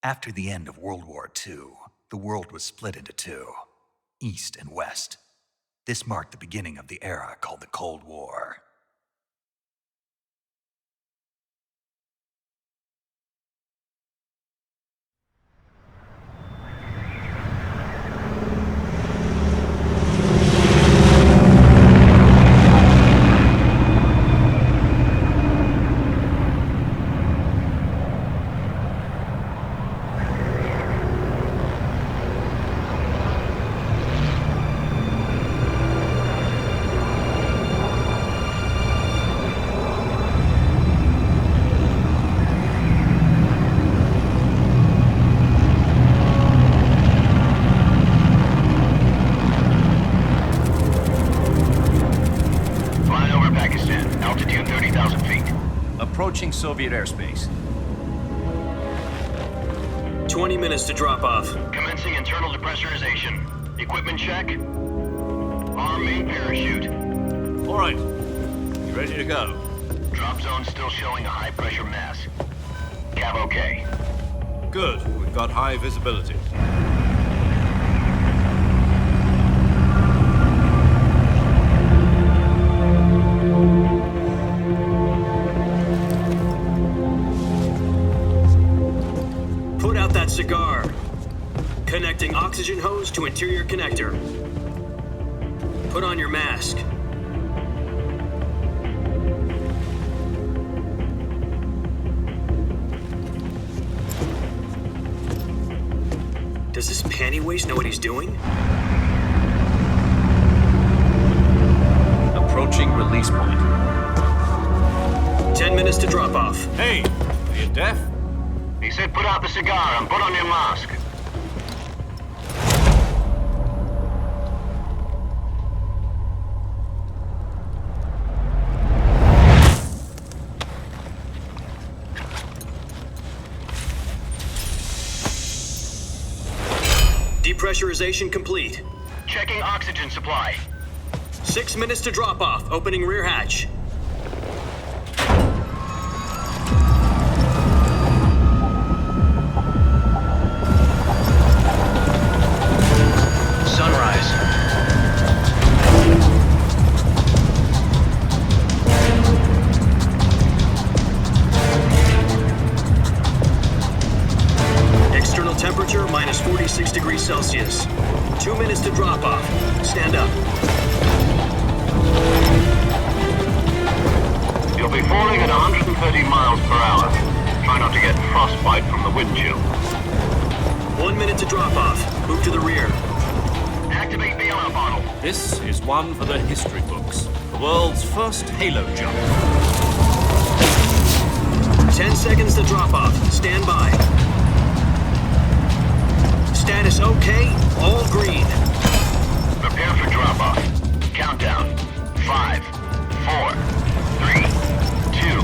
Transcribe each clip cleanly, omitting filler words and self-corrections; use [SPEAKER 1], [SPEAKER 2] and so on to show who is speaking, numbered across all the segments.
[SPEAKER 1] After the end of World War II, the world was split into two, East and West. This marked the beginning of the era called the Cold War.
[SPEAKER 2] Approaching Soviet airspace.
[SPEAKER 3] 20 minutes to drop off.
[SPEAKER 4] Commencing internal depressurization. Equipment check. Arm main parachute.
[SPEAKER 5] All right. You ready to go?
[SPEAKER 4] Drop zone still showing a high pressure mass. Cav okay.
[SPEAKER 5] Good. We've got high visibility.
[SPEAKER 3] Cigar. Connecting oxygen hose to interior connector. Put on your mask. Does this panty waste know what he's doing?
[SPEAKER 2] Approaching release point.
[SPEAKER 3] 10 minutes to drop off.
[SPEAKER 5] Hey, are you deaf?
[SPEAKER 4] He said put out the cigar and put on your mask.
[SPEAKER 3] Depressurization complete.
[SPEAKER 4] Checking oxygen supply.
[SPEAKER 3] 6 minutes to drop off. Opening rear hatch. Temperature minus 46 degrees Celsius. 2 minutes to drop off. Stand up.
[SPEAKER 4] You'll be falling at 130 miles per hour. Try not to get frostbite from the wind chill.
[SPEAKER 3] 1 minute to drop off. Move to the rear.
[SPEAKER 4] Activate the alarm bottle.
[SPEAKER 5] This is one for the history books. The world's first halo jump.
[SPEAKER 3] 10 seconds to drop off. Stand by. Status okay, all green.
[SPEAKER 4] Prepare for drop-off. Countdown. 5, 4, 3, 2,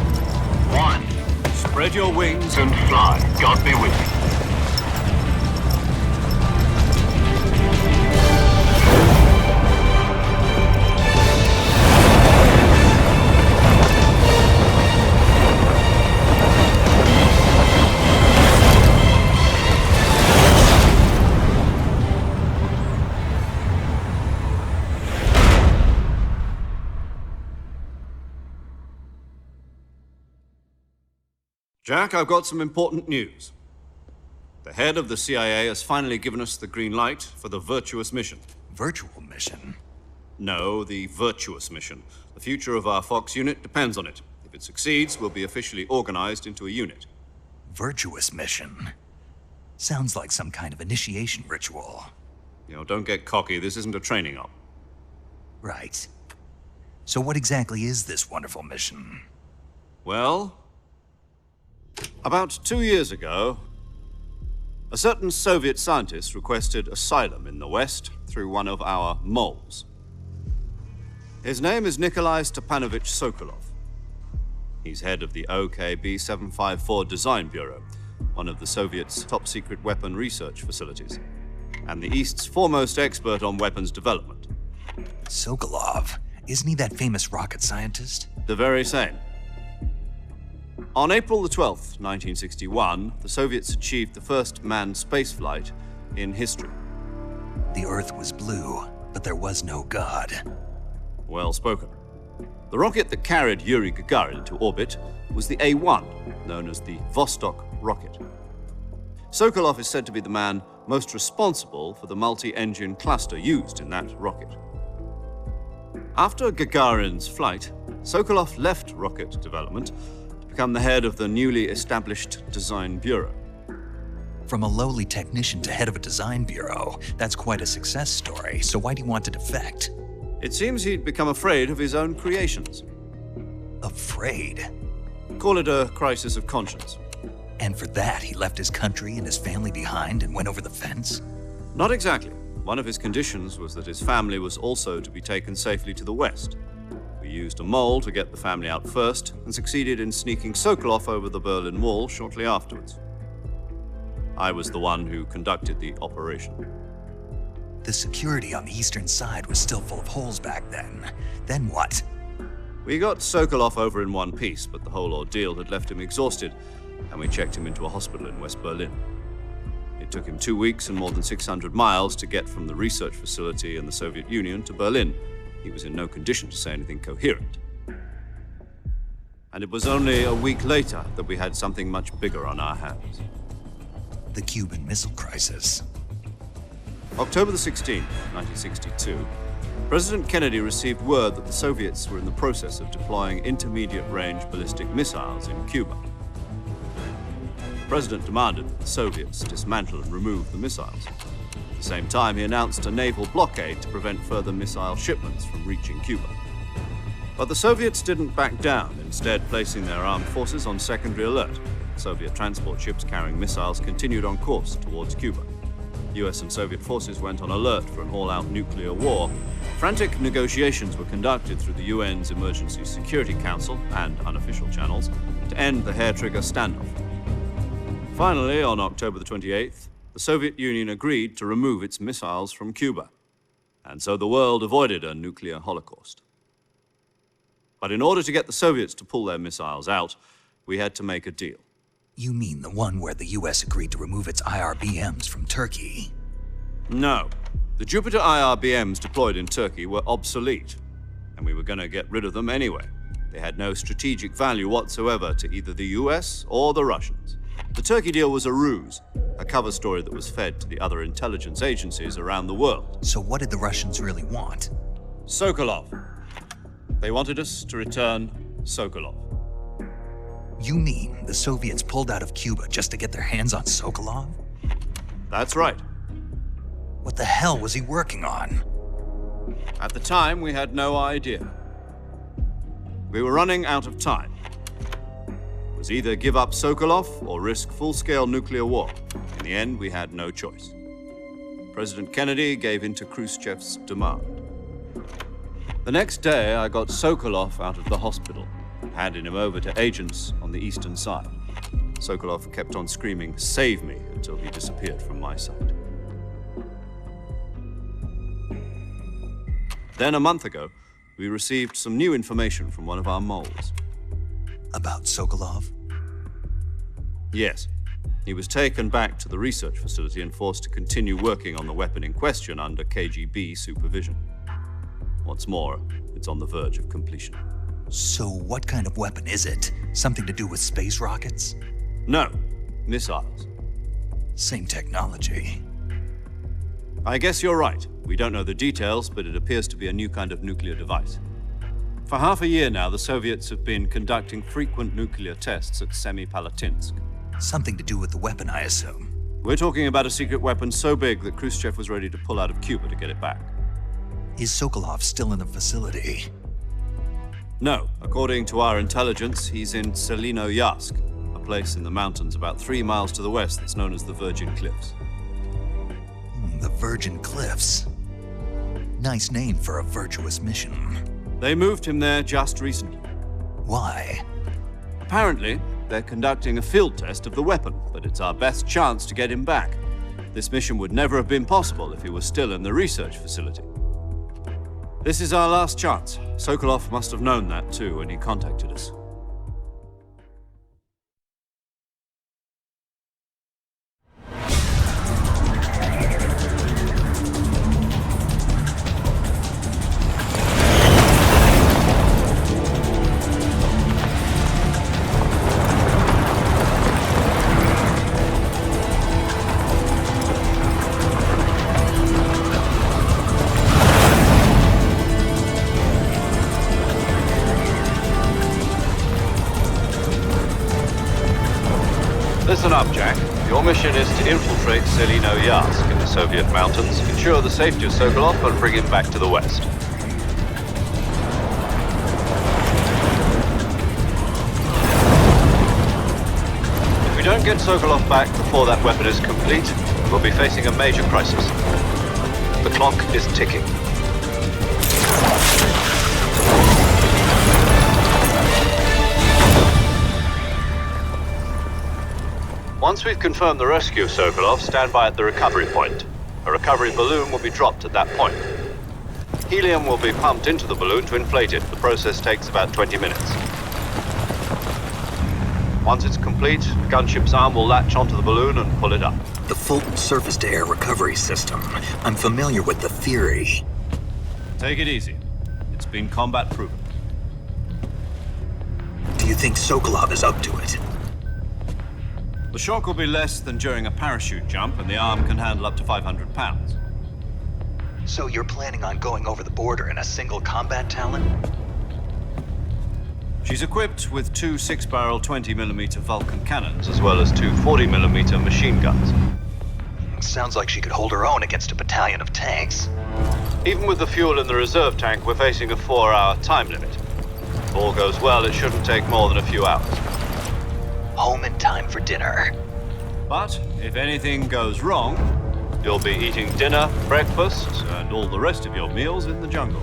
[SPEAKER 4] 1.
[SPEAKER 5] Spread your wings
[SPEAKER 4] And fly. God be with you.
[SPEAKER 5] Jack, I've got some important news. The head of the CIA has finally given us the green light for the Virtuous mission.
[SPEAKER 1] Virtual mission?
[SPEAKER 5] No, the Virtuous mission. The future of our Fox unit depends on it. If it succeeds, we'll be officially organized into a unit.
[SPEAKER 1] Virtuous mission? Sounds like some kind of initiation ritual.
[SPEAKER 5] You know, don't get cocky. This isn't a training op.
[SPEAKER 1] Right. So what exactly is this wonderful mission?
[SPEAKER 5] Well, about 2 years ago, a certain Soviet scientist requested asylum in the West through one of our moles. His name is Nikolai Stepanovich Sokolov. He's head of the OKB-754 Design Bureau, one of the Soviets' top-secret weapon research facilities, and the East's foremost expert on weapons development.
[SPEAKER 1] Sokolov? Isn't he that famous rocket scientist?
[SPEAKER 5] The very same. On April the 12th, 1961, the Soviets achieved the first manned spaceflight in history.
[SPEAKER 1] The Earth was blue, but there was no God.
[SPEAKER 5] Well spoken. The rocket that carried Yuri Gagarin to orbit was the A-1, known as the Vostok rocket. Sokolov is said to be the man most responsible for the multi-engine cluster used in that rocket. After Gagarin's flight, Sokolov left rocket development to become the head of the newly established Design Bureau.
[SPEAKER 1] From a lowly technician to head of a design bureau, that's quite a success story, so why do you want to defect?
[SPEAKER 5] It seems he'd become afraid of his own creations.
[SPEAKER 1] Afraid?
[SPEAKER 5] Call it a crisis of conscience.
[SPEAKER 1] And for that, he left his country and his family behind and went over the fence?
[SPEAKER 5] Not exactly. One of his conditions was that his family was also to be taken safely to the west. We used a mole to get the family out first and succeeded in sneaking Sokolov over the Berlin Wall shortly afterwards. I was the one who conducted the operation.
[SPEAKER 1] The security on the eastern side was still full of holes back then. Then what?
[SPEAKER 5] We got Sokolov over in one piece, but the whole ordeal had left him exhausted, and we checked him into a hospital in West Berlin. It took him 2 weeks and more than 600 miles to get from the research facility in the Soviet Union to Berlin. He was in no condition to say anything coherent. And it was only a week later that we had something much bigger on our hands.
[SPEAKER 1] The Cuban Missile Crisis.
[SPEAKER 5] October the 16th, 1962, President Kennedy received word that the Soviets were in the process of deploying intermediate-range ballistic missiles in Cuba. The president demanded that the Soviets dismantle and remove the missiles. At the same time, he announced a naval blockade to prevent further missile shipments from reaching Cuba. But the Soviets didn't back down, instead placing their armed forces on secondary alert. Soviet transport ships carrying missiles continued on course towards Cuba. US and Soviet forces went on alert for an all-out nuclear war. Frantic negotiations were conducted through the UN's Emergency Security Council and unofficial channels to end the hair-trigger standoff. Finally, on October the 28th, the Soviet Union agreed to remove its missiles from Cuba. And so the world avoided a nuclear holocaust. But in order to get the Soviets to pull their missiles out, we had to make a deal.
[SPEAKER 1] You mean the one where the US agreed to remove its IRBMs from Turkey?
[SPEAKER 5] No. The Jupiter IRBMs deployed in Turkey were obsolete, and we were going to get rid of them anyway. They had no strategic value whatsoever to either the US or the Russians. The Turkey deal was a ruse, a cover story that was fed to the other intelligence agencies around the world.
[SPEAKER 1] So what did the Russians really want?
[SPEAKER 5] Sokolov. They wanted us to return Sokolov.
[SPEAKER 1] You mean the Soviets pulled out of Cuba just to get their hands on Sokolov?
[SPEAKER 5] That's right.
[SPEAKER 1] What the hell was he working on?
[SPEAKER 5] At the time, we had no idea. We were running out of time. It was either give up Sokolov or risk full-scale nuclear war. In the end, we had no choice. President Kennedy gave in to Khrushchev's demand. The next day, I got Sokolov out of the hospital, handing him over to agents on the eastern side. Sokolov kept on screaming, "Save me," until he disappeared from my sight. Then a month ago, we received some new information from one of our moles.
[SPEAKER 1] About Sokolov?
[SPEAKER 5] Yes. He was taken back to the research facility and forced to continue working on the weapon in question under KGB supervision. What's more, it's on the verge of completion.
[SPEAKER 1] So what kind of weapon is it? Something to do with space rockets?
[SPEAKER 5] No, missiles.
[SPEAKER 1] Same technology.
[SPEAKER 5] I guess you're right. We don't know the details, but it appears to be a new kind of nuclear device. For half a year now, the Soviets have been conducting frequent nuclear tests at Semipalatinsk.
[SPEAKER 1] Something to do with the weapon, I assume.
[SPEAKER 5] We're talking about a secret weapon so big that Khrushchev was ready to pull out of Cuba to get it back.
[SPEAKER 1] Is Sokolov still in the facility?
[SPEAKER 5] No. According to our intelligence, he's in Selinoyarsk, a place in the mountains about 3 miles to the west that's known as the Virgin Cliffs.
[SPEAKER 1] The Virgin Cliffs. Nice name for a virtuous mission.
[SPEAKER 5] They moved him there just recently.
[SPEAKER 1] Why?
[SPEAKER 5] Apparently, they're conducting a field test of the weapon, but it's our best chance to get him back. This mission would never have been possible if he was still in the research facility. This is our last chance. Sokolov must have known that too when he contacted us.
[SPEAKER 4] Listen up, Jack. Your mission is to infiltrate Selino Yask in the Soviet mountains, ensure the safety of Sokolov, and bring him back to the West. If we don't get Sokolov back before that weapon is complete, we'll be facing a major crisis. The clock is ticking. Once we've confirmed the rescue of Sokolov, stand by at the recovery point. A recovery balloon will be dropped at that point. Helium will be pumped into the balloon to inflate it. The process takes about 20 minutes. Once it's complete, the gunship's arm will latch onto the balloon and pull it up.
[SPEAKER 6] The Fulton surface-to-air recovery system. I'm familiar with the theory.
[SPEAKER 5] Take it easy. It's been combat proven.
[SPEAKER 6] Do you think Sokolov is up to it?
[SPEAKER 5] The shock will be less than during a parachute jump, and the arm can handle up to 500 pounds.
[SPEAKER 1] So you're planning on going over the border in a single combat Talon?
[SPEAKER 5] She's equipped with two 6-barrel 20mm Vulcan cannons, as well as two 40mm machine guns.
[SPEAKER 1] Sounds like she could hold her own against a battalion of tanks.
[SPEAKER 4] Even with the fuel in the reserve tank, we're facing a 4-hour time limit. If all goes well, it shouldn't take more than a few hours.
[SPEAKER 1] Home in time for dinner.
[SPEAKER 5] But if anything goes wrong,
[SPEAKER 4] You'll be eating dinner, breakfast,
[SPEAKER 5] and all the rest of your meals in the jungle.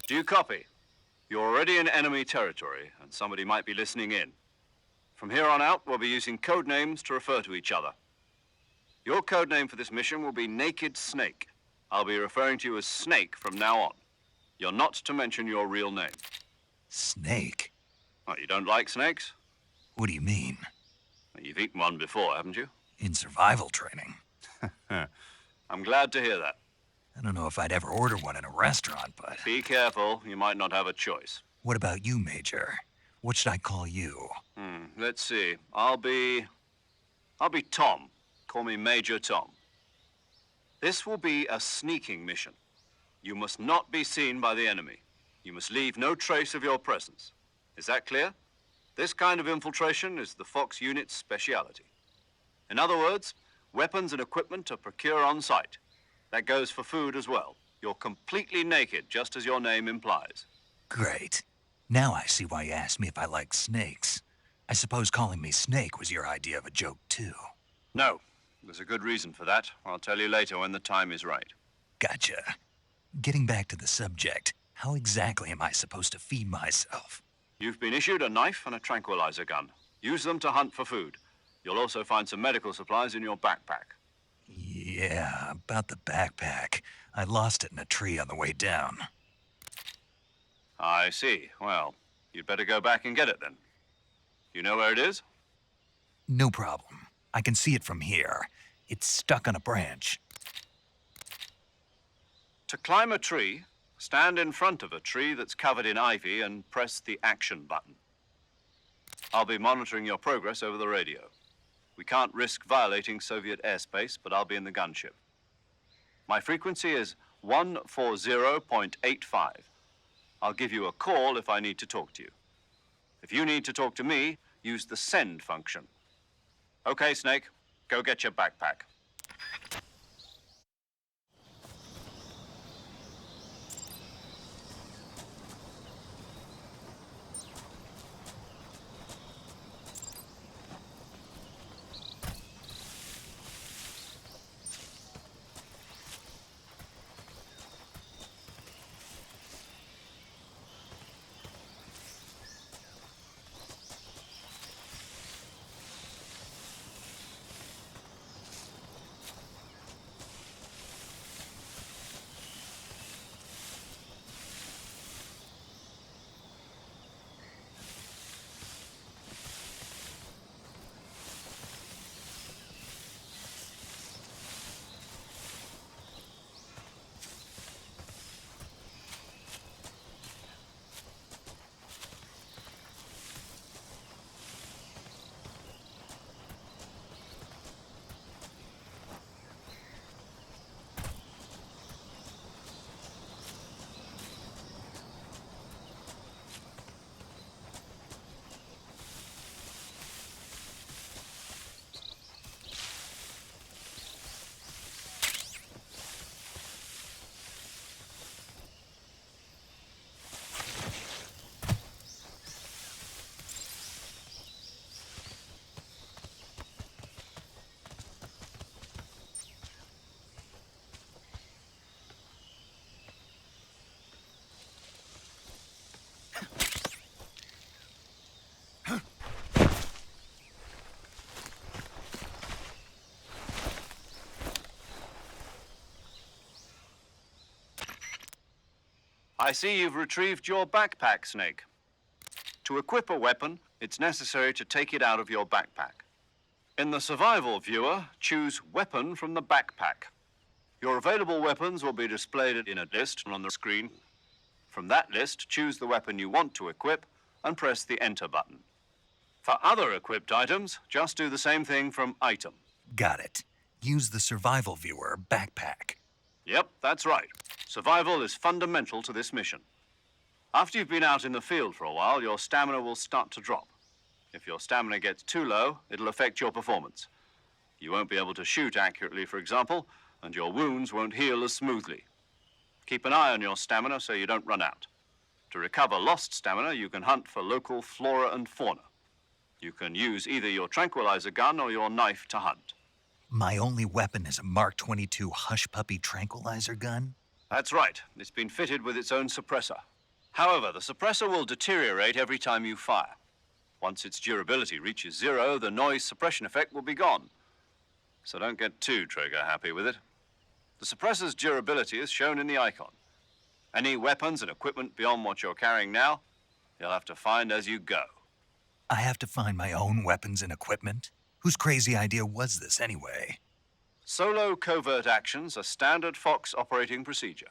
[SPEAKER 4] Do you copy? You're already in enemy territory, and somebody might be listening in. From here on out, we'll be using code names to refer to each other. Your code name for this mission will be Naked Snake. I'll be referring to you as Snake from now on. You're not to mention your real name.
[SPEAKER 1] Snake?
[SPEAKER 4] What, you don't like snakes?
[SPEAKER 1] What do you mean?
[SPEAKER 4] Well, you've eaten one before, haven't you?
[SPEAKER 1] In survival training?
[SPEAKER 4] I'm glad to hear that.
[SPEAKER 1] I don't know if I'd ever order one in a restaurant, but...
[SPEAKER 4] Be careful, you might not have a choice.
[SPEAKER 1] What about you, Major? What should I call you?
[SPEAKER 4] Let's see. I'll be Tom. Call me Major Tom. This will be a sneaking mission. You must not be seen by the enemy. You must leave no trace of your presence. Is that clear? This kind of infiltration is the Fox unit's speciality. In other words, weapons and equipment are procured on site. That goes for food as well. You're completely naked, just as your name implies.
[SPEAKER 1] Great. Now I see why you asked me if I like snakes. I suppose calling me Snake was your idea of a joke, too.
[SPEAKER 4] No, there's a good reason for that. I'll tell you later when the time is right.
[SPEAKER 1] Gotcha. Getting back to the subject, how exactly am I supposed to feed myself?
[SPEAKER 4] You've been issued a knife and a tranquilizer gun. Use them to hunt for food. You'll also find some medical supplies in your backpack.
[SPEAKER 1] Yeah, about the backpack. I lost it in a tree on the way down.
[SPEAKER 4] I see. Well, you'd better go back and get it then. You know where it is?
[SPEAKER 1] No problem. I can see it from here. It's stuck on a branch.
[SPEAKER 4] To climb a tree, stand in front of a tree that's covered in ivy and press the action button. I'll be monitoring your progress over the radio. We can't risk violating Soviet airspace, but I'll be in the gunship. My frequency is 140.85. I'll give you a call if I need to talk to you. If you need to talk to me, use the send function. Okay, Snake, go get your backpack. I see you've retrieved your backpack, Snake. To equip a weapon, it's necessary to take it out of your backpack. In the survival viewer, choose Weapon from the backpack. Your available weapons will be displayed in a list on the screen. From that list, choose the weapon you want to equip and press the Enter button. For other equipped items, just do the same thing from Item.
[SPEAKER 1] Got it. Use the survival viewer backpack.
[SPEAKER 4] Yep, that's right. Survival is fundamental to this mission. After you've been out in the field for a while, your stamina will start to drop. If your stamina gets too low, it'll affect your performance. You won't be able to shoot accurately, for example, and your wounds won't heal as smoothly. Keep an eye on your stamina so you don't run out. To recover lost stamina, you can hunt for local flora and fauna. You can use either your tranquilizer gun or your knife to hunt.
[SPEAKER 1] My only weapon is a Mark 22 Hush Puppy tranquilizer gun?
[SPEAKER 4] That's right. It's been fitted with its own suppressor. However, the suppressor will deteriorate every time you fire. Once its durability reaches 0, the noise suppression effect will be gone. So don't get too trigger happy with it. The suppressor's durability is shown in the icon. Any weapons and equipment beyond what you're carrying now, you'll have to find as you go.
[SPEAKER 1] I have to find my own weapons and equipment? Whose crazy idea was this anyway?
[SPEAKER 4] Solo covert actions are standard Fox operating procedure.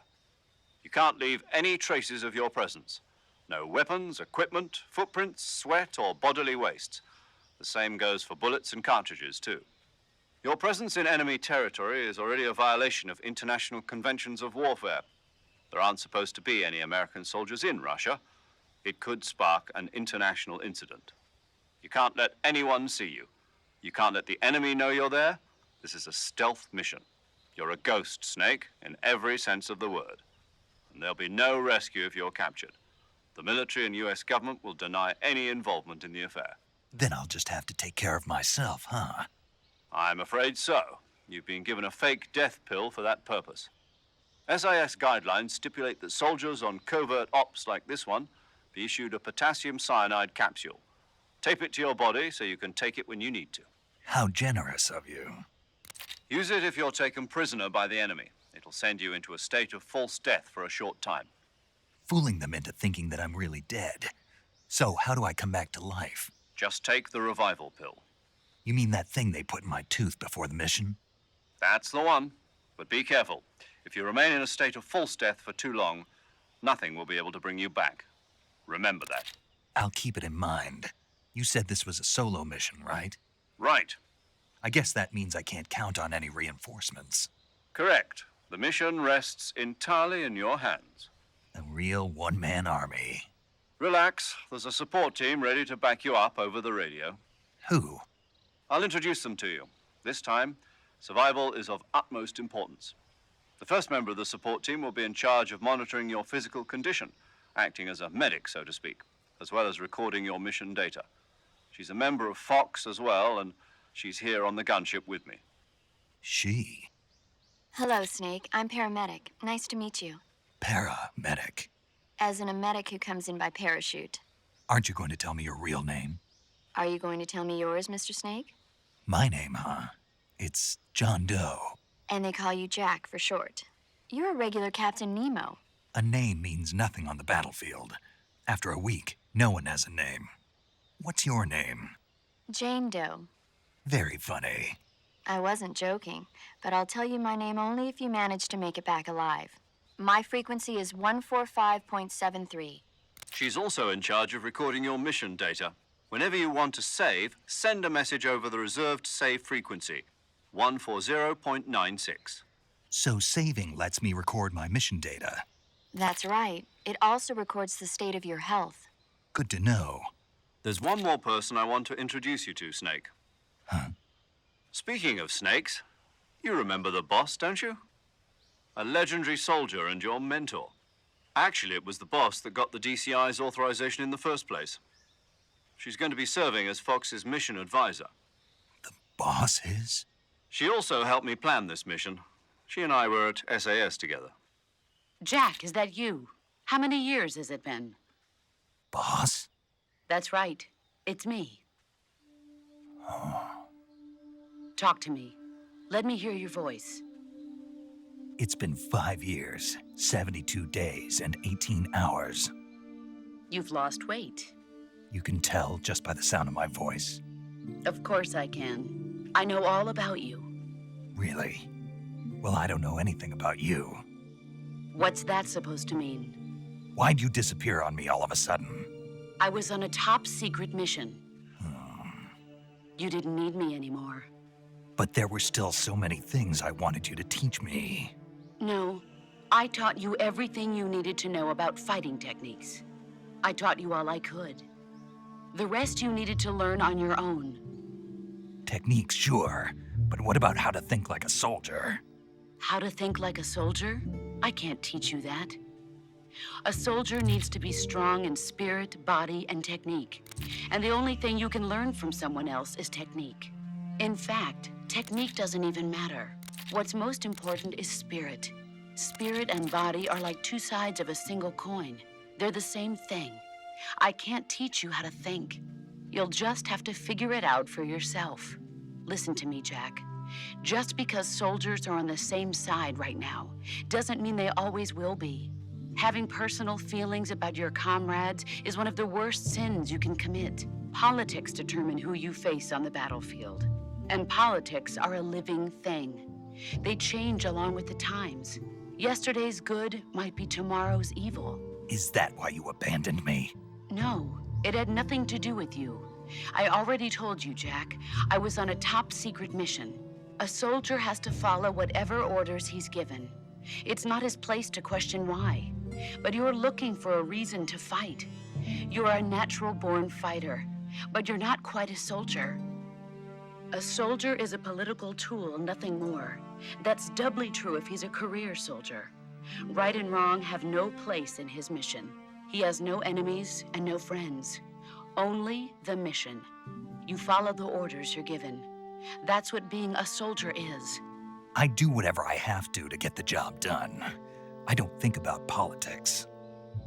[SPEAKER 4] You can't leave any traces of your presence. No weapons, equipment, footprints, sweat, or bodily waste. The same goes for bullets and cartridges, too. Your presence in enemy territory is already a violation of international conventions of warfare. There aren't supposed to be any American soldiers in Russia. It could spark an international incident. You can't let anyone see you. You can't let the enemy know you're there. This is a stealth mission. You're a ghost, Snake, in every sense of the word. And there'll be no rescue if you're captured. The military and U.S. government will deny any involvement in the affair.
[SPEAKER 1] Then I'll just have to take care of myself, huh?
[SPEAKER 4] I'm afraid so. You've been given a fake death pill for that purpose. SIS guidelines stipulate that soldiers on covert ops like this one be issued a potassium cyanide capsule. Tape it to your body so you can take it when you need to.
[SPEAKER 1] How generous of you.
[SPEAKER 4] Use it if you're taken prisoner by the enemy. It'll send you into a state of false death for a short time.
[SPEAKER 1] Fooling them into thinking that I'm really dead. So how do I come back to life?
[SPEAKER 4] Just take the revival pill.
[SPEAKER 1] You mean that thing they put in my tooth before the mission?
[SPEAKER 4] That's the one. But be careful. If you remain in a state of false death for too long, nothing will be able to bring you back. Remember that.
[SPEAKER 1] I'll keep it in mind. You said this was a solo mission, right?
[SPEAKER 4] Right.
[SPEAKER 1] I guess that means I can't count on any reinforcements.
[SPEAKER 4] Correct. The mission rests entirely in your hands.
[SPEAKER 1] A real one-man army.
[SPEAKER 4] Relax. There's a support team ready to back you up over the radio.
[SPEAKER 1] Who?
[SPEAKER 4] I'll introduce them to you. This time, survival is of utmost importance. The first member of the support team will be in charge of monitoring your physical condition, acting as a medic, so to speak, as well as recording your mission data. She's a member of Fox as well, and she's here on the gunship with me.
[SPEAKER 1] She?
[SPEAKER 7] Hello, Snake. I'm paramedic. Nice to meet you.
[SPEAKER 1] Paramedic.
[SPEAKER 7] As in a medic who comes in by parachute.
[SPEAKER 1] Aren't you going to tell me your real name?
[SPEAKER 7] Are you going to tell me yours, Mr. Snake?
[SPEAKER 1] My name, huh? It's John Doe.
[SPEAKER 7] And they call you Jack for short. You're a regular Captain Nemo.
[SPEAKER 1] A name means nothing on the battlefield. After a week, no one has a name. What's your name?
[SPEAKER 7] Jane Doe.
[SPEAKER 1] Very funny.
[SPEAKER 7] I wasn't joking, but I'll tell you my name only if you manage to make it back alive. My frequency is 145.73.
[SPEAKER 4] She's also in charge of recording your mission data. Whenever you want to save, send a message over the reserved save frequency, 140.96.
[SPEAKER 1] So saving lets me record my mission data.
[SPEAKER 7] That's right. It also records the state of your health.
[SPEAKER 1] Good to know.
[SPEAKER 4] There's one more person I want to introduce you to, Snake.
[SPEAKER 1] Huh?
[SPEAKER 4] Speaking of snakes, you remember the boss, don't you? A legendary soldier and your mentor. Actually, it was the boss that got the DCI's authorization in the first place. She's going to be serving as Fox's mission advisor.
[SPEAKER 1] The boss is?
[SPEAKER 4] She also helped me plan this mission. She and I were at SAS together.
[SPEAKER 8] Jack, is that you? How many years has it been?
[SPEAKER 1] Boss?
[SPEAKER 8] That's right. It's me. Talk to me. Let me hear your voice.
[SPEAKER 1] It's been 5 years, 72 days, and 18 hours.
[SPEAKER 8] You've lost weight.
[SPEAKER 1] You can tell just by the sound of my voice.
[SPEAKER 8] Of course I can. I know all about you.
[SPEAKER 1] Really? Well, I don't know anything about you.
[SPEAKER 8] What's that supposed to mean?
[SPEAKER 1] Why'd you disappear on me all of a sudden?
[SPEAKER 8] I was on a top-secret mission. You didn't need me anymore.
[SPEAKER 1] But there were still so many things I wanted you to teach me.
[SPEAKER 8] No, I taught you everything you needed to know about fighting techniques. I taught you all I could. The rest you needed to learn on your own.
[SPEAKER 1] Techniques, sure. But what about how to think like a soldier?
[SPEAKER 8] How to think like a soldier? I can't teach you that. A soldier needs to be strong in spirit, body, and technique. And the only thing you can learn from someone else is technique. In fact, technique doesn't even matter. What's most important is spirit. Spirit and body are like two sides of a single coin. They're the same thing. I can't teach you how to think. You'll just have to figure it out for yourself. Listen to me, Jack. Just because soldiers are on the same side right now doesn't mean they always will be. Having personal feelings about your comrades is one of the worst sins you can commit. Politics determine who you face on the battlefield. And politics are a living thing. They change along with the times. Yesterday's good might be tomorrow's evil.
[SPEAKER 1] Is that why you abandoned me?
[SPEAKER 8] No, it had nothing to do with you. I already told you, Jack. I was on a top-secret mission. A soldier has to follow whatever orders he's given. It's not his place to question why. But you're looking for a reason to fight. You're a natural-born fighter, but you're not quite a soldier. A soldier is a political tool, nothing more. That's doubly true if he's a career soldier. Right and wrong have no place in his mission. He has no enemies and no friends. Only the mission. You follow the orders you're given. That's what being a soldier is.
[SPEAKER 1] I do whatever I have to get the job done. I don't think about politics.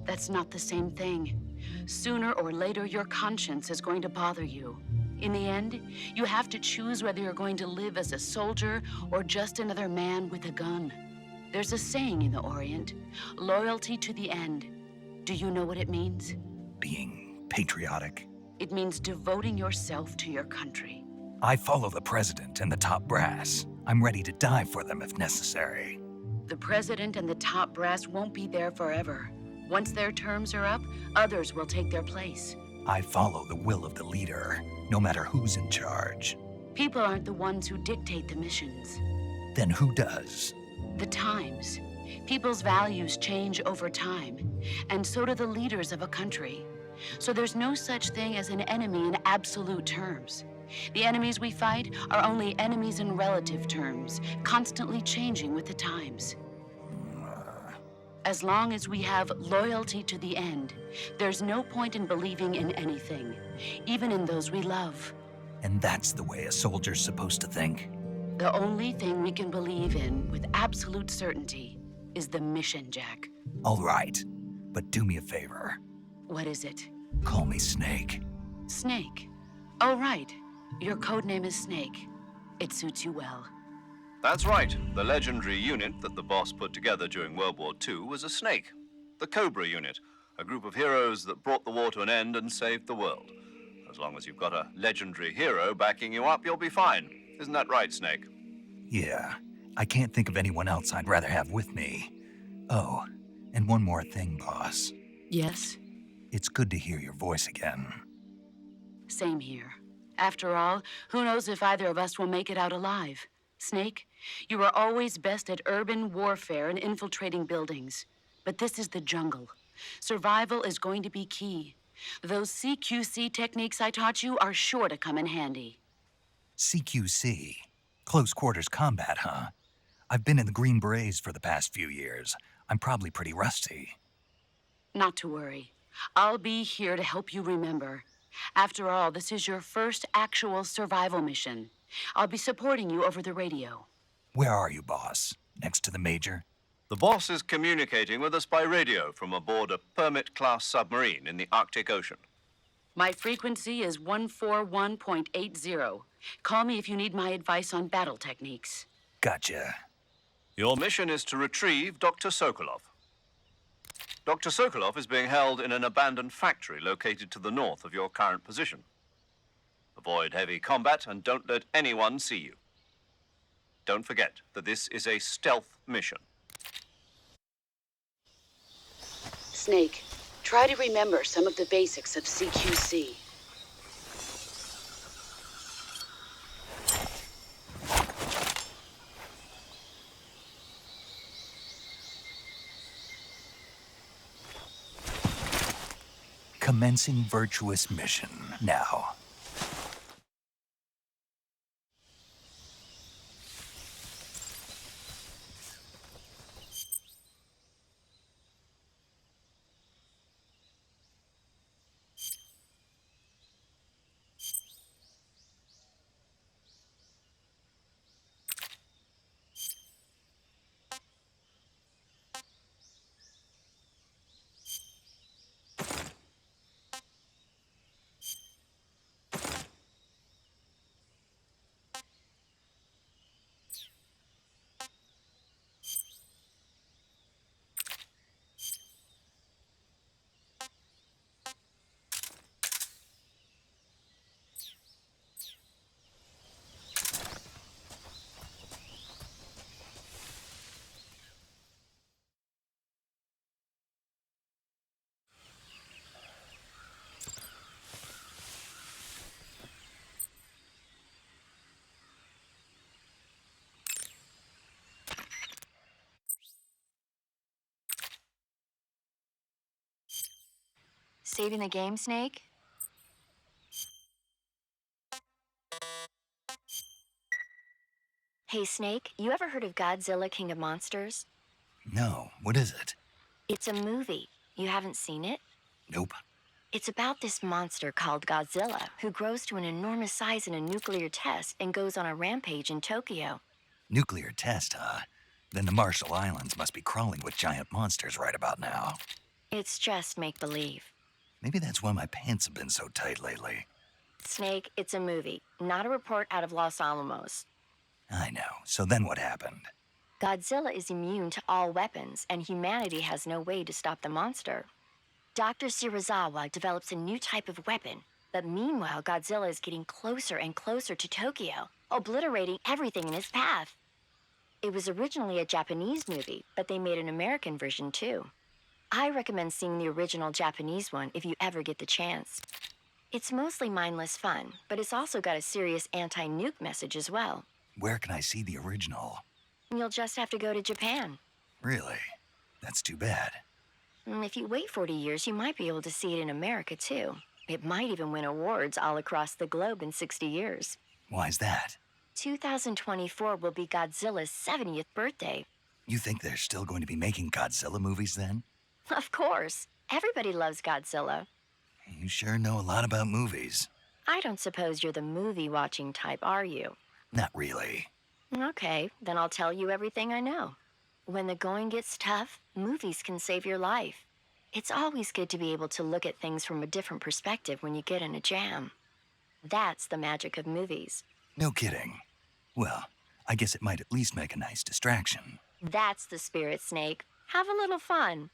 [SPEAKER 8] That's not the same thing. Sooner or later, your conscience is going to bother you. In the end, you have to choose whether you're going to live as a soldier or just another man with a gun. There's a saying in the Orient, loyalty to the end. Do you know what it means?
[SPEAKER 1] Being patriotic.
[SPEAKER 8] It means devoting yourself to your country.
[SPEAKER 1] I follow the president and the top brass. I'm ready to die for them if necessary.
[SPEAKER 8] The president and the top brass won't be there forever. Once their terms are up, others will take their place.
[SPEAKER 1] I follow the will of the leader, no matter who's in charge.
[SPEAKER 8] People aren't the ones who dictate the missions.
[SPEAKER 1] Then who does?
[SPEAKER 8] The times. People's values change over time, and so do the leaders of a country. So there's no such thing as an enemy in absolute terms. The enemies we fight are only enemies in relative terms, constantly changing with the times. As long as we have loyalty to the end, there's no point in believing in anything, even in those we love.
[SPEAKER 1] And that's the way a soldier's supposed to think?
[SPEAKER 8] The only thing we can believe in with absolute certainty is the mission, Jack.
[SPEAKER 1] All right, but do me a favor.
[SPEAKER 8] What is it?
[SPEAKER 1] Call me Snake.
[SPEAKER 8] Snake. Oh, right. Your code name is Snake. It suits you well.
[SPEAKER 4] That's right. The legendary unit that the boss put together during World War II was a snake. The Cobra unit, a group of heroes that brought the war to an end and saved the world. As long as you've got a legendary hero backing you up, you'll be fine. Isn't that right, Snake?
[SPEAKER 1] Yeah, I can't think of anyone else I'd rather have with me. Oh, and one more thing, boss.
[SPEAKER 8] Yes?
[SPEAKER 1] It's good to hear your voice again.
[SPEAKER 8] Same here. After all, who knows if either of us will make it out alive? Snake, you are always best at urban warfare and infiltrating buildings. But this is the jungle. Survival is going to be key. Those CQC techniques I taught you are sure to come in handy.
[SPEAKER 1] CQC? Close quarters combat, huh? I've been in the Green Berets for the past few years. I'm probably pretty rusty.
[SPEAKER 8] Not to worry. I'll be here to help you remember. After all, this is your first actual survival mission. I'll be supporting you over the radio.
[SPEAKER 1] Where are you, boss? Next to the Major?
[SPEAKER 4] The boss is communicating with us by radio from aboard a Permit-class submarine in the Arctic Ocean.
[SPEAKER 8] My frequency is 141.80. Call me if you need my advice on battle techniques.
[SPEAKER 1] Gotcha.
[SPEAKER 4] Your mission is to retrieve Dr. Sokolov. Dr. Sokolov is being held in an abandoned factory located to the north of your current position. Avoid heavy combat and don't let anyone see you. Don't forget that this is a stealth mission.
[SPEAKER 8] Snake, try to remember some of the basics of CQC.
[SPEAKER 1] Commencing virtuous mission now.
[SPEAKER 7] Saving the game, Snake? Hey, Snake, you ever heard of Godzilla, King of Monsters?
[SPEAKER 1] No, what is it?
[SPEAKER 7] It's a movie. You haven't seen it?
[SPEAKER 1] Nope.
[SPEAKER 7] It's about this monster called Godzilla, who grows to an enormous size in a nuclear test and goes on a rampage in Tokyo.
[SPEAKER 1] Nuclear test, huh? Then the Marshall Islands must be crawling with giant monsters right about now.
[SPEAKER 7] It's just make-believe.
[SPEAKER 1] Maybe that's why my pants have been so tight lately.
[SPEAKER 7] Snake, it's a movie, not a report out of Los Alamos.
[SPEAKER 1] I know. So then what happened?
[SPEAKER 7] Godzilla is immune to all weapons, and humanity has no way to stop the monster. Dr. Shirazawa develops a new type of weapon, but meanwhile, Godzilla is getting closer and closer to Tokyo, obliterating everything in his path. It was originally a Japanese movie, but they made an American version too. I recommend seeing the original Japanese one if you ever get the chance. It's mostly mindless fun, but it's also got a serious anti-nuke message as well.
[SPEAKER 1] Where can I see the original?
[SPEAKER 7] You'll just have to go to Japan.
[SPEAKER 1] Really? That's too bad.
[SPEAKER 7] If you wait 40 years, you might be able to see it in America too. It might even win awards all across the globe in 60 years.
[SPEAKER 1] Why's that?
[SPEAKER 7] 2024 will be Godzilla's 70th birthday.
[SPEAKER 1] You think they're still going to be making Godzilla movies then?
[SPEAKER 7] Of course. Everybody loves Godzilla.
[SPEAKER 1] You sure know a lot about movies.
[SPEAKER 7] I don't suppose you're the movie-watching type, are you?
[SPEAKER 1] Not really.
[SPEAKER 7] Okay, then I'll tell you everything I know. When the going gets tough, movies can save your life. It's always good to be able to look at things from a different perspective when you get in a jam. That's the magic of movies.
[SPEAKER 1] No kidding. Well, I guess it might at least make a nice distraction.
[SPEAKER 7] That's the spirit, Snake. Have a little fun.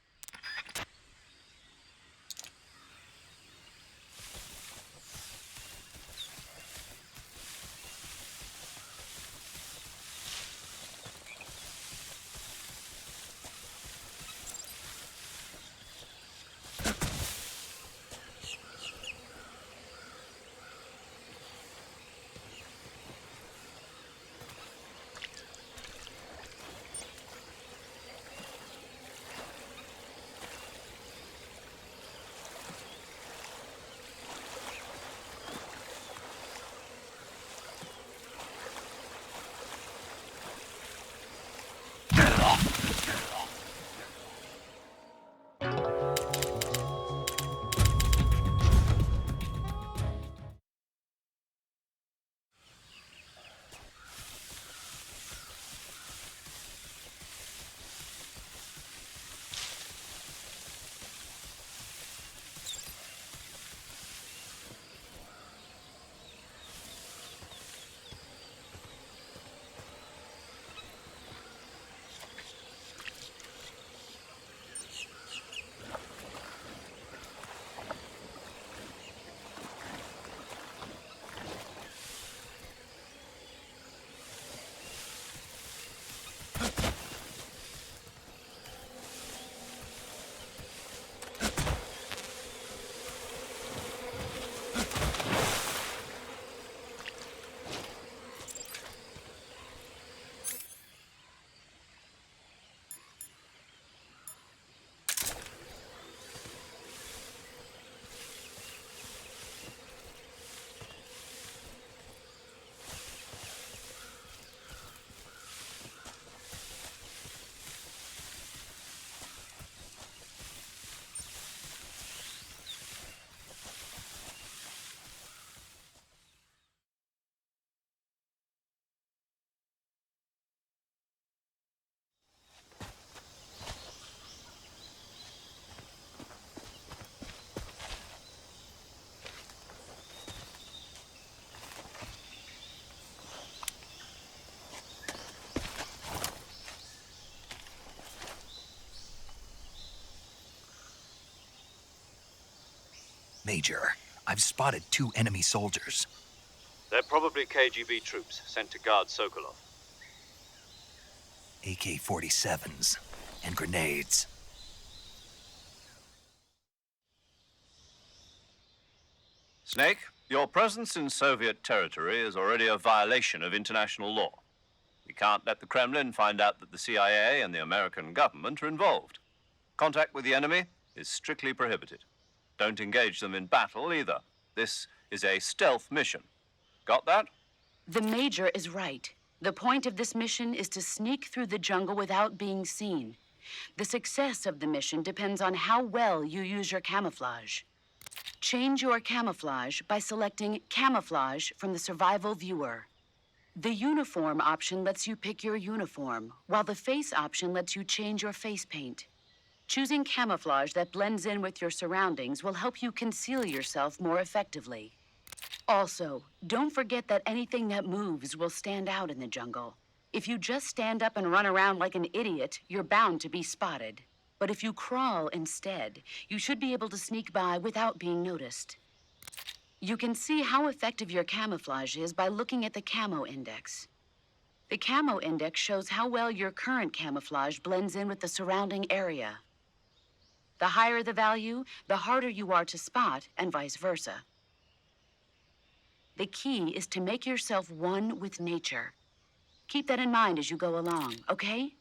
[SPEAKER 1] Major, I've spotted 2 enemy soldiers.
[SPEAKER 5] They're probably KGB troops sent to guard Sokolov.
[SPEAKER 1] AK-47s and grenades.
[SPEAKER 4] Snake, your presence in Soviet territory is already a violation of international law. We can't let the Kremlin find out that the CIA and the American government are involved. Contact with the enemy is strictly prohibited. Don't engage them in battle either. This is a stealth mission. Got that?
[SPEAKER 8] The Major is right. The point of this mission is to sneak through the jungle without being seen. The success of the mission depends on how well you use your camouflage. Change your camouflage by selecting Camouflage from the Survival Viewer. The Uniform option lets you pick your uniform, while the Face option lets you change your face paint. Choosing camouflage that blends in with your surroundings will help you conceal yourself more effectively. Also, don't forget that anything that moves will stand out in the jungle. If you just stand up and run around like an idiot, you're bound to be spotted. But if you crawl instead, you should be able to sneak by without being noticed. You can see how effective your camouflage is by looking at the camo index. The camo index shows how well your current camouflage blends in with the surrounding area. The higher the value, the harder you are to spot, and vice versa. The key is to make yourself one with nature. Keep that in mind as you go along, okay?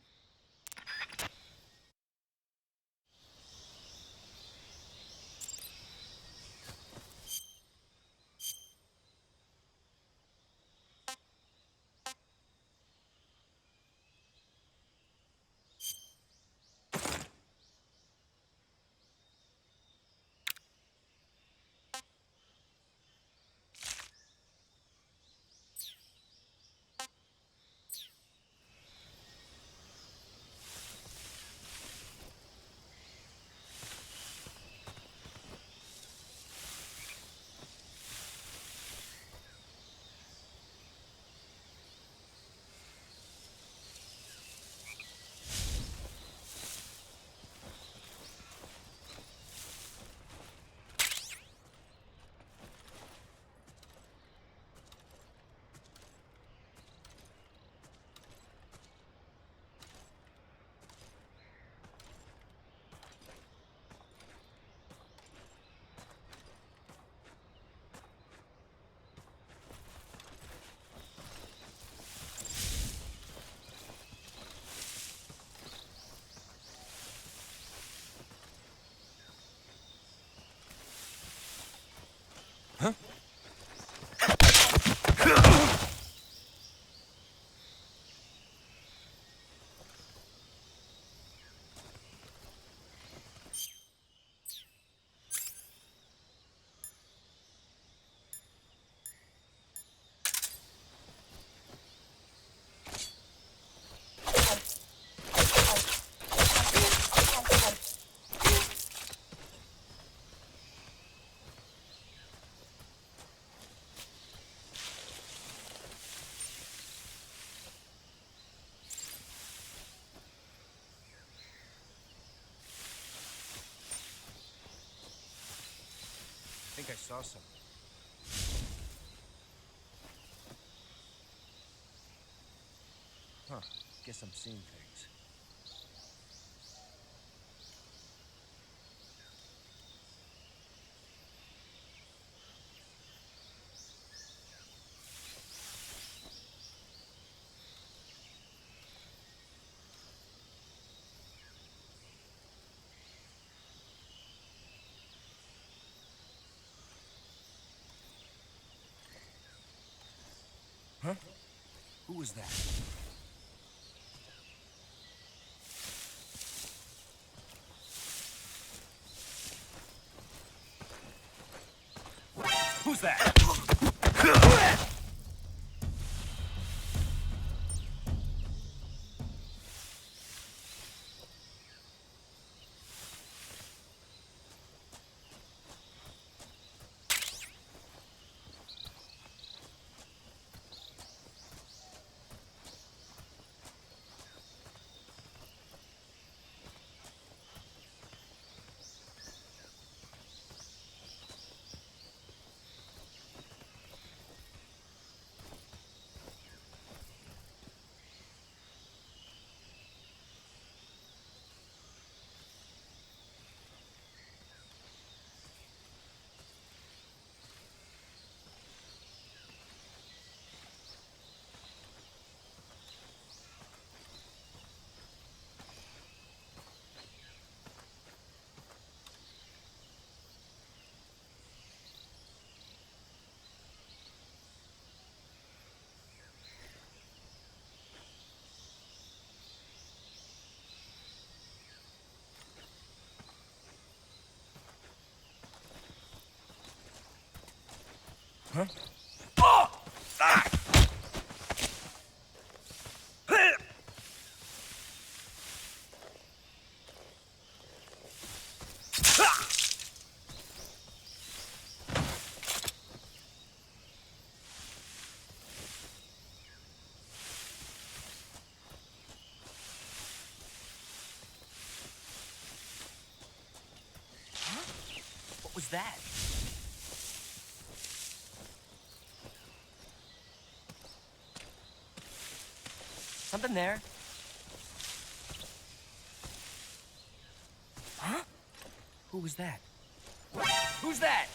[SPEAKER 2] I think I saw something. Huh. Guess I'm seeing things. Huh? Who was that? Who's that? Huh? What was that? Something there? Huh? Who was that? Who's that?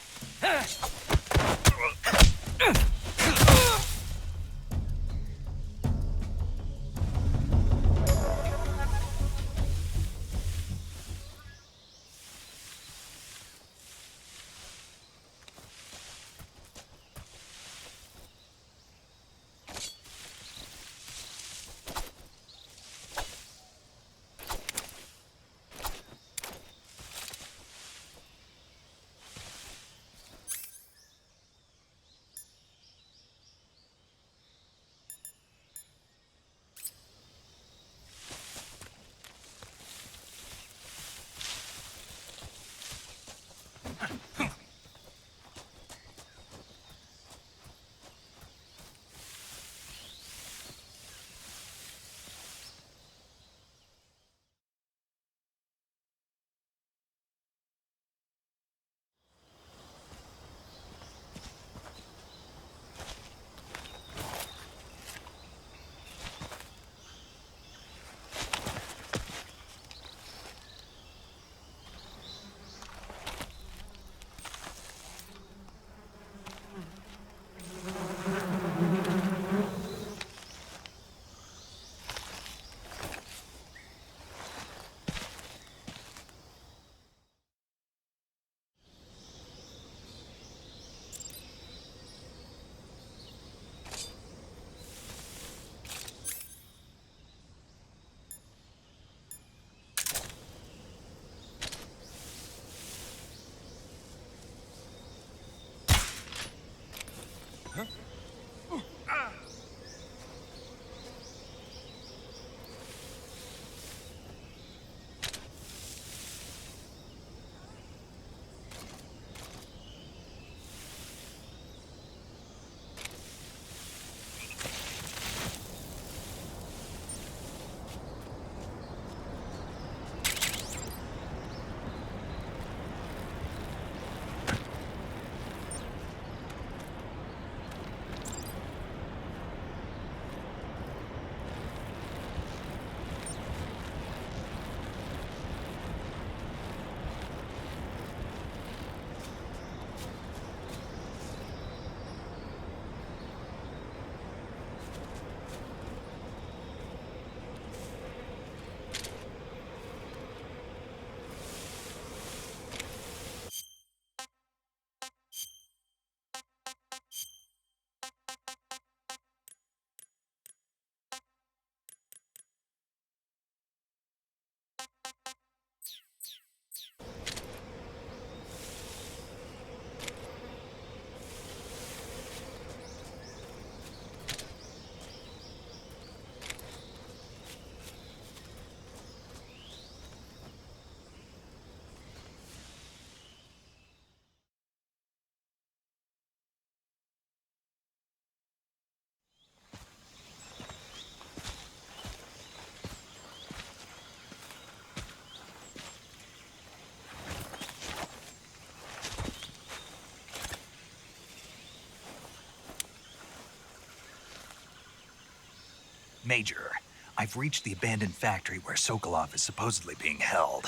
[SPEAKER 1] Major, I've reached the abandoned factory where Sokolov is supposedly being held.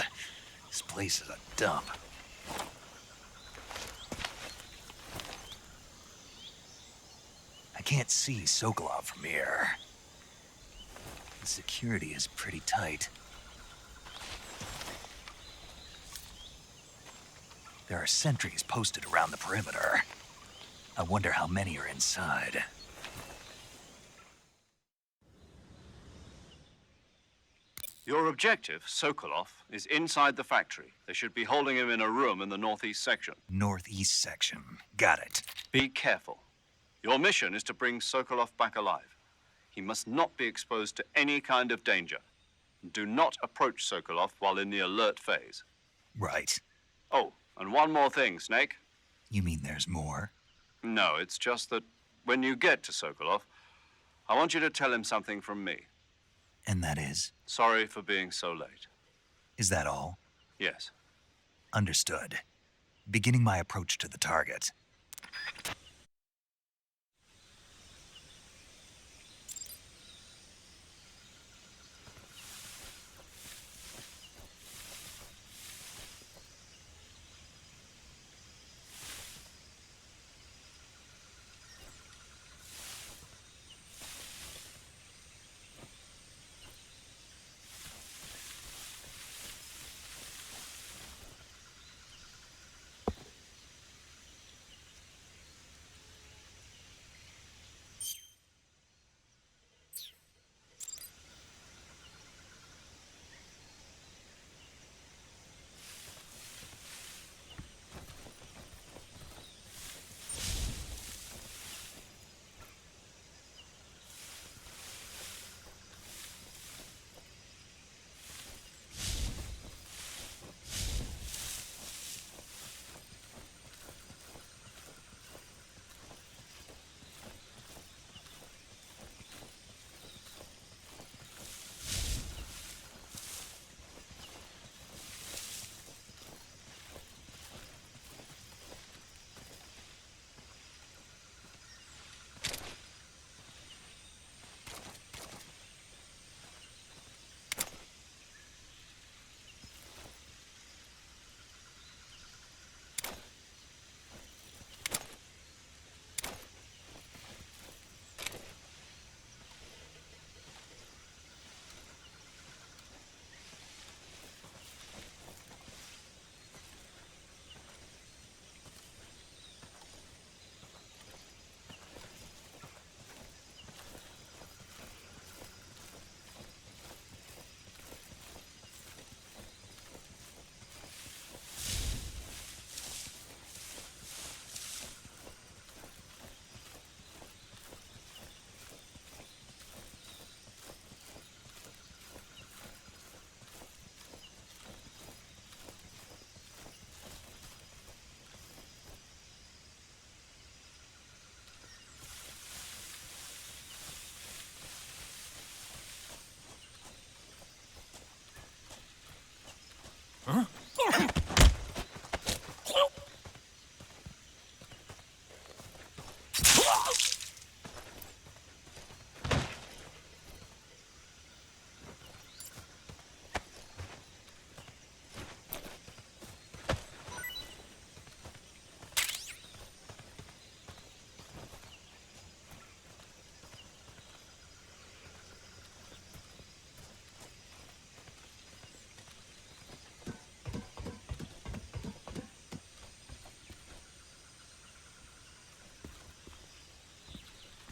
[SPEAKER 1] This place is a dump. I can't see Sokolov from here. The security is pretty tight. There are sentries posted around the perimeter. I wonder how many are inside.
[SPEAKER 4] Your objective, Sokolov, is inside the factory. They should be holding him in a room in the northeast section.
[SPEAKER 1] Northeast section. Got it.
[SPEAKER 4] Be careful. Your mission is to bring Sokolov back alive. He must not be exposed to any kind of danger. Do not approach Sokolov while in the alert phase.
[SPEAKER 1] Right.
[SPEAKER 4] Oh, and one more thing, Snake.
[SPEAKER 1] You mean there's more?
[SPEAKER 4] No, it's just that when you get to Sokolov, I want you to tell him something from me.
[SPEAKER 1] And that is?
[SPEAKER 4] Sorry for being so late.
[SPEAKER 1] Is that all?
[SPEAKER 4] Yes.
[SPEAKER 1] Understood. Beginning my approach to the target.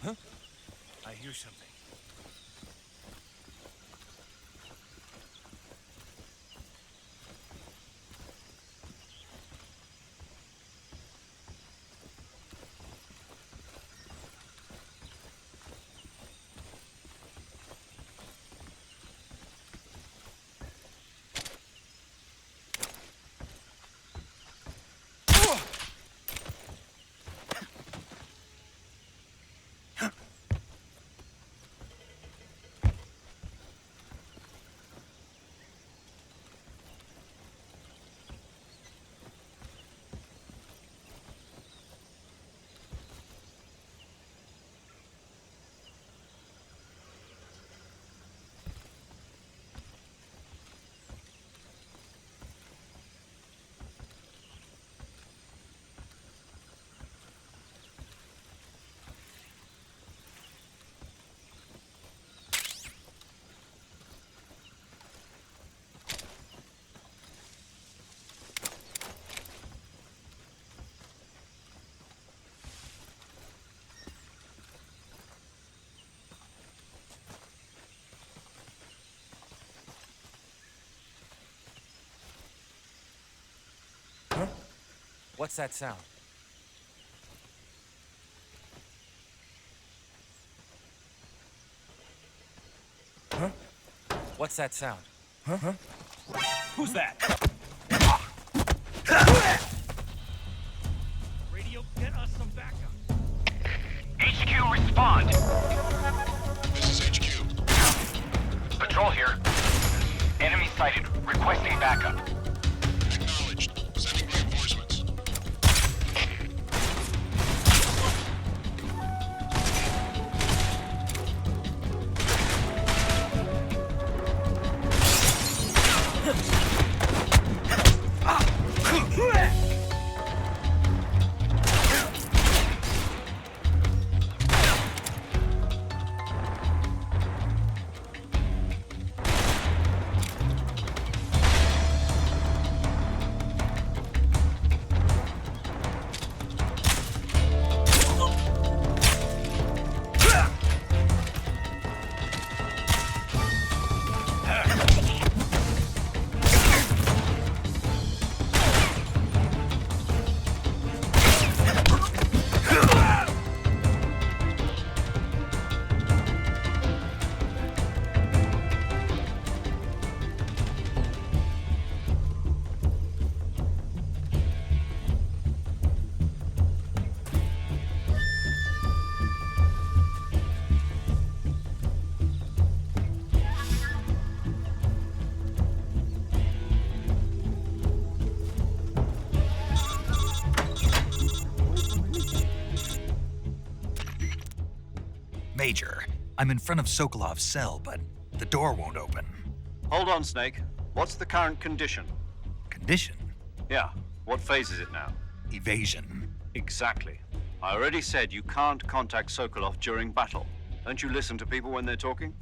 [SPEAKER 2] I hear something. What's that sound? Huh? What's that sound? Huh? Who's that? Radio, get us some backup.
[SPEAKER 9] HQ, respond.
[SPEAKER 10] This is HQ.
[SPEAKER 9] Patrol here. Enemy sighted. Requesting backup.
[SPEAKER 10] Acknowledged. Sending reinforcements.
[SPEAKER 1] Major, I'm in front of Sokolov's cell, but the door won't open.
[SPEAKER 4] Hold on, Snake. What's the current condition?
[SPEAKER 1] Condition?
[SPEAKER 4] Yeah, what phase is it now?
[SPEAKER 1] Evasion.
[SPEAKER 4] Exactly. I already said you can't contact Sokolov during battle. Don't you listen to people when they're talking?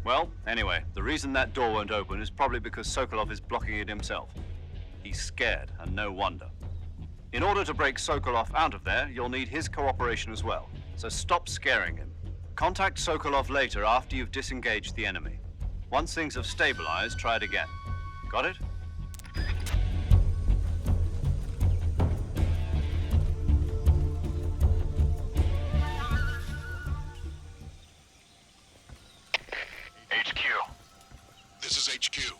[SPEAKER 4] Well, anyway, the reason that door won't open is probably because Sokolov is blocking it himself. He's scared, and no wonder. In order to break Sokolov out of there, you'll need his cooperation as well. So stop scaring him. Contact Sokolov later after you've disengaged the enemy. Once things have stabilized, try it again. Got it?
[SPEAKER 9] HQ.
[SPEAKER 10] This is HQ.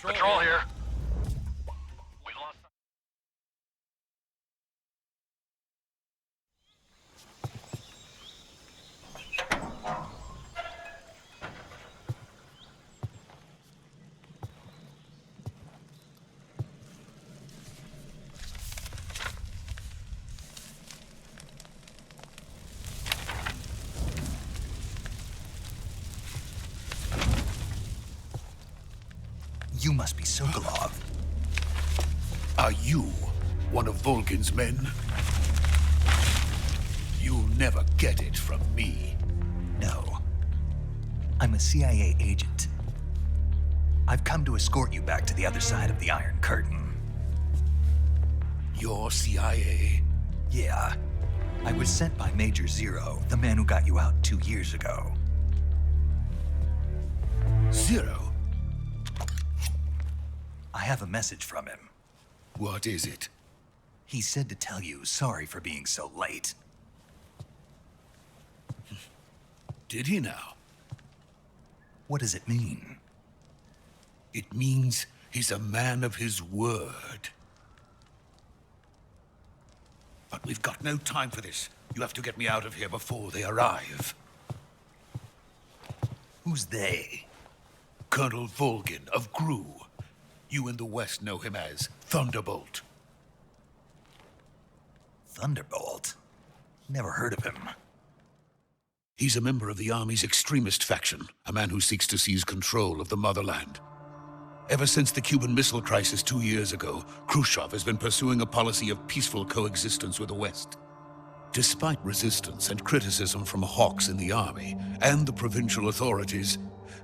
[SPEAKER 9] Patrol here. We lost.
[SPEAKER 1] You must be Sokolov.
[SPEAKER 11] Are you one of Vulcan's men? You'll never get it from me.
[SPEAKER 1] No. I'm a CIA agent. I've come to escort you back to the other side of the Iron Curtain.
[SPEAKER 11] You're CIA?
[SPEAKER 1] Yeah, I was sent by Major Zero, the man who got you out 2 years ago.
[SPEAKER 11] Zero?
[SPEAKER 1] I have a message from him.
[SPEAKER 11] What is it?
[SPEAKER 1] He said to tell you sorry for being so late.
[SPEAKER 11] Did he now?
[SPEAKER 1] What does it mean?
[SPEAKER 11] It means he's a man of his word. But we've got no time for this. You have to get me out of here before they arrive.
[SPEAKER 1] Who's they?
[SPEAKER 11] Colonel Volgin of GRU. You in the West know him as Thunderbolt.
[SPEAKER 1] Thunderbolt? Never heard of him.
[SPEAKER 11] He's a member of the Army's extremist faction, a man who seeks to seize control of the motherland. Ever since the Cuban Missile Crisis 2 years ago, Khrushchev has been pursuing a policy of peaceful coexistence with the West. Despite resistance and criticism from hawks in the army and the provincial authorities,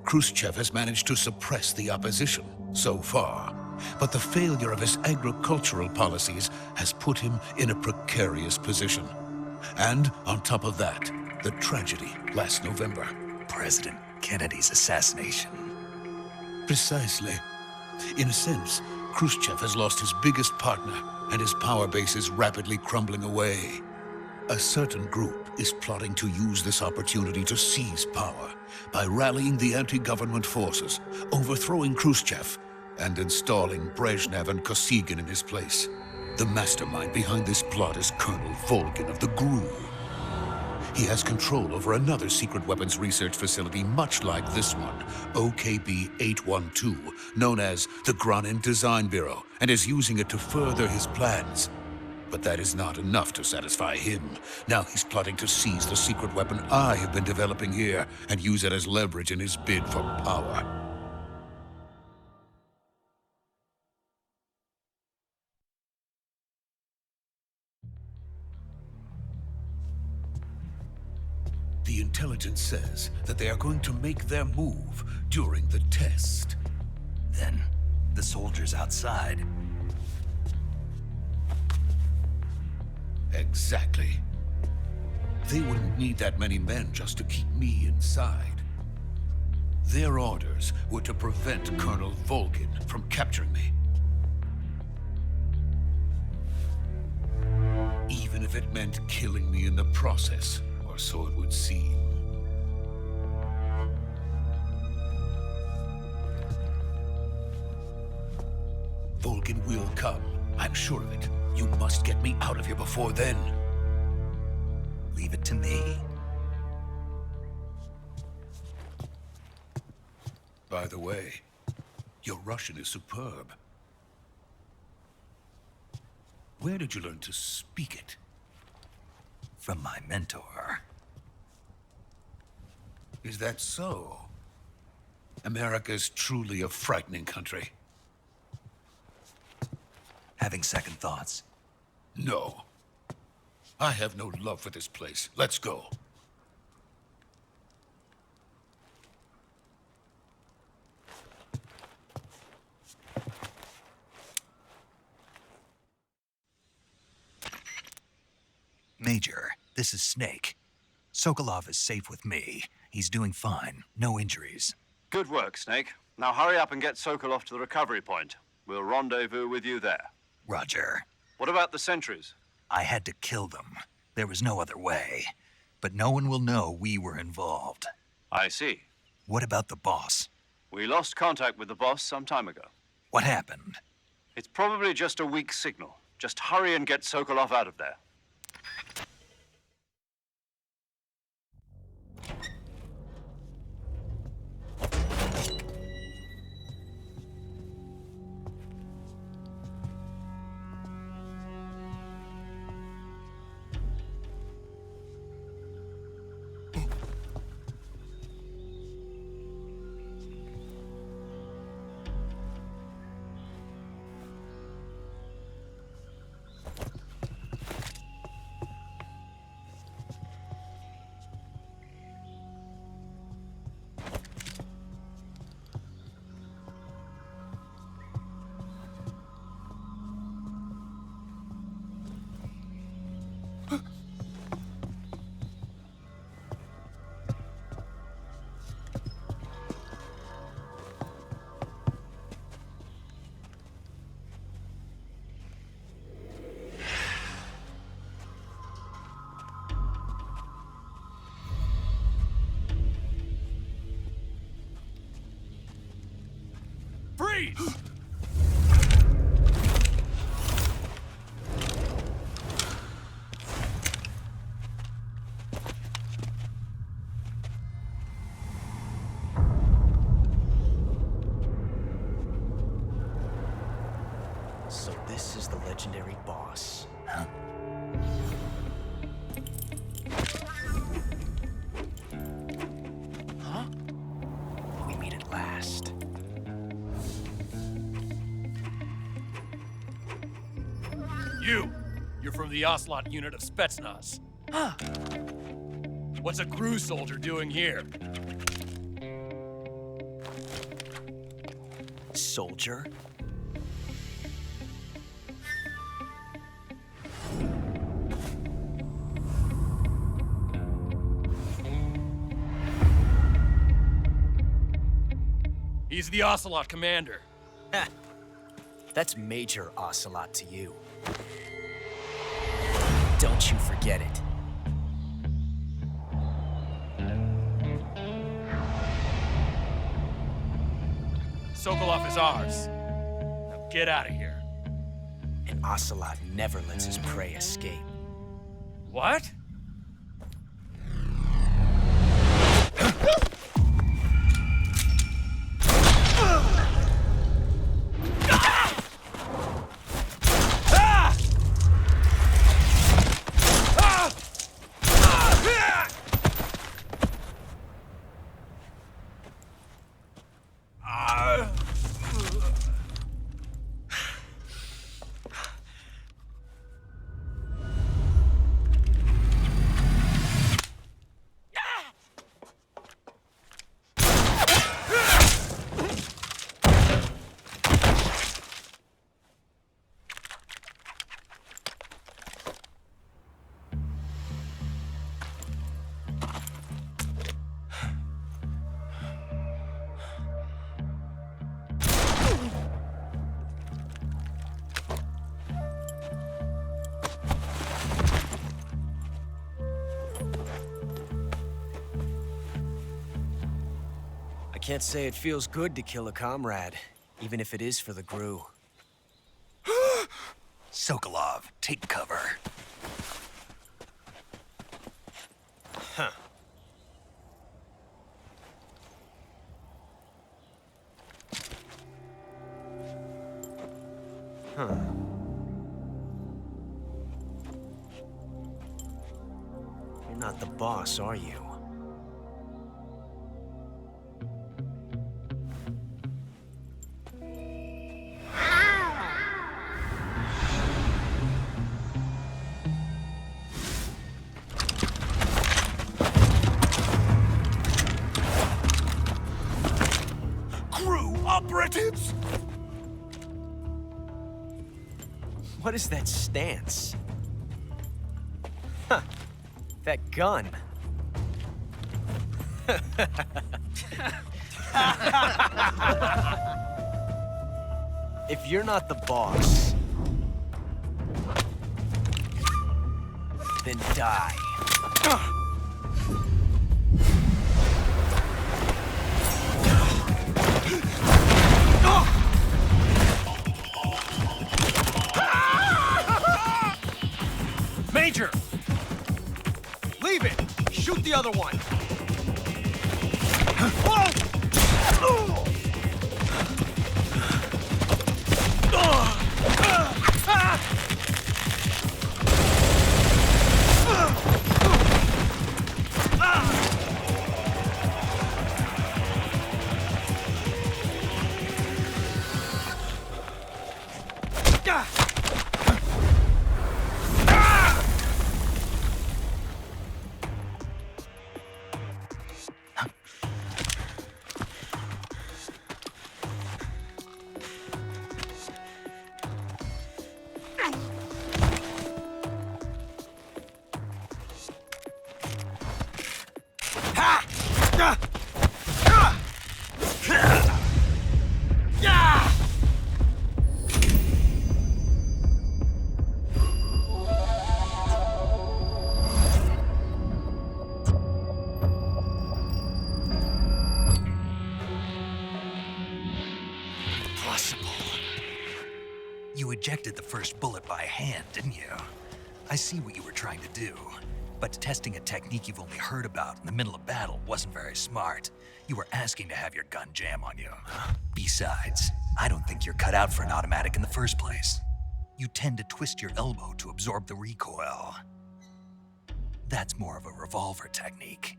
[SPEAKER 11] Khrushchev has managed to suppress the opposition so far. But the failure of his agricultural policies has put him in a precarious position. And on top of that, the tragedy last November.
[SPEAKER 1] President Kennedy's assassination.
[SPEAKER 11] Precisely. In a sense, Khrushchev has lost his biggest partner, and his power base is rapidly crumbling away. A certain group is plotting to use this opportunity to seize power by rallying the anti-government forces, overthrowing Khrushchev, and installing Brezhnev and Kosygin in his place. The mastermind behind this plot is Colonel Volgin of the GRU. He has control over another secret weapons research facility much like this one, OKB-812, known as the Granin Design Bureau, and is using it to further his plans. But that is not enough to satisfy him. Now he's plotting to seize the secret weapon I have been developing here and use it as leverage in his bid for power. The intelligence says that they are going to make their move during the test.
[SPEAKER 1] Then, the soldiers outside.
[SPEAKER 11] Exactly. They wouldn't need that many men just to keep me inside. Their orders were to prevent Colonel Volgin from capturing me. Even if it meant killing me in the process. Or so it would seem. Volgin will come. I'm sure of it. You must get me out of here before then.
[SPEAKER 1] Leave it to me.
[SPEAKER 11] By the way, your Russian is superb. Where did you learn to speak it?
[SPEAKER 1] From my mentor.
[SPEAKER 11] Is that so? America's truly a frightening country.
[SPEAKER 1] Having second thoughts?
[SPEAKER 11] No. I have no love for this place. Let's go.
[SPEAKER 1] Major, this is Snake. Sokolov is safe with me. He's doing fine. No injuries.
[SPEAKER 4] Good work, Snake. Now hurry up and get Sokolov to the recovery point. We'll rendezvous with you there.
[SPEAKER 1] Roger.
[SPEAKER 4] What about the sentries?
[SPEAKER 1] I had to kill them. There was no other way. But no one will know we were involved.
[SPEAKER 4] I see.
[SPEAKER 1] What about the boss?
[SPEAKER 4] We lost contact with the boss some time ago.
[SPEAKER 1] What happened?
[SPEAKER 4] It's probably just a weak signal. Just hurry and get Sokolov out of there.
[SPEAKER 2] Freeze! So this is the legendary boss.
[SPEAKER 1] Huh?
[SPEAKER 2] Huh? We meet at last.
[SPEAKER 12] You're from the Ocelot unit of Spetsnaz.
[SPEAKER 2] Huh.
[SPEAKER 12] What's a crew soldier doing here?
[SPEAKER 2] Soldier?
[SPEAKER 12] He's the Ocelot commander.
[SPEAKER 2] Heh. That's Major Ocelot to you. Don't you forget it.
[SPEAKER 12] Sokolov is ours. Now get out of here.
[SPEAKER 2] And Ocelot never lets his prey escape.
[SPEAKER 12] What?
[SPEAKER 2] I can't say it feels good to kill a comrade, even if it is for the GRU.
[SPEAKER 1] Sokolov, take cover.
[SPEAKER 2] Huh. Huh. You're not the boss, are you? GRU operatives! What is that stance? Huh. That gun. If you're not the boss, then die.
[SPEAKER 12] Major! Leave it! Shoot the other one!
[SPEAKER 1] ejected the first bullet by hand, didn't you? I see what you were trying to do. But testing a technique you've only heard about in the middle of battle wasn't very smart. You were asking to have your gun jam on you. Besides, I don't think you're cut out for an automatic in the first place. You tend to twist your elbow to absorb the recoil. That's more of a revolver technique.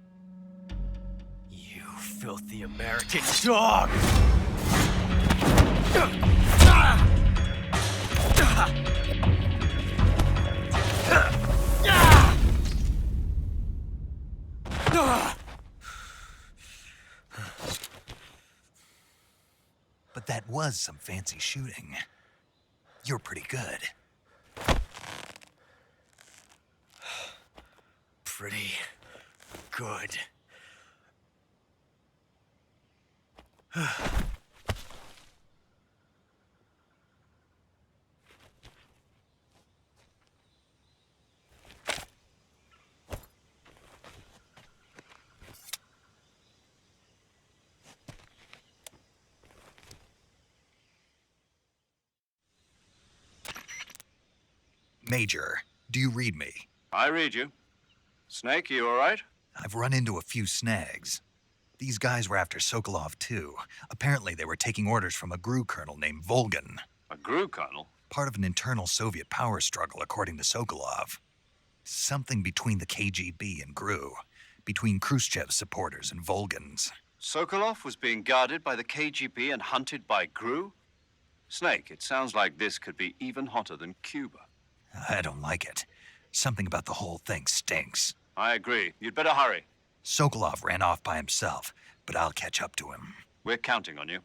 [SPEAKER 2] You filthy American dog!
[SPEAKER 1] But that was some fancy shooting. You're pretty good.
[SPEAKER 2] Pretty good.
[SPEAKER 1] Major, do you read me?
[SPEAKER 4] I read you. Snake, you all right?
[SPEAKER 1] I've run into a few snags. These guys were after Sokolov too. Apparently they were taking orders from a GRU colonel named Volgan.
[SPEAKER 4] A GRU colonel?
[SPEAKER 1] Part of an internal Soviet power struggle, according to Sokolov. Something between the KGB and GRU. Between Khrushchev's supporters and Volgan's.
[SPEAKER 4] Sokolov was being guarded by the KGB and hunted by GRU? Snake, it sounds like this could be even hotter than Cuba.
[SPEAKER 1] I don't like it. Something about the whole thing stinks.
[SPEAKER 4] I agree. You'd better hurry.
[SPEAKER 1] Sokolov ran off by himself, but I'll catch up to him.
[SPEAKER 4] We're counting on you.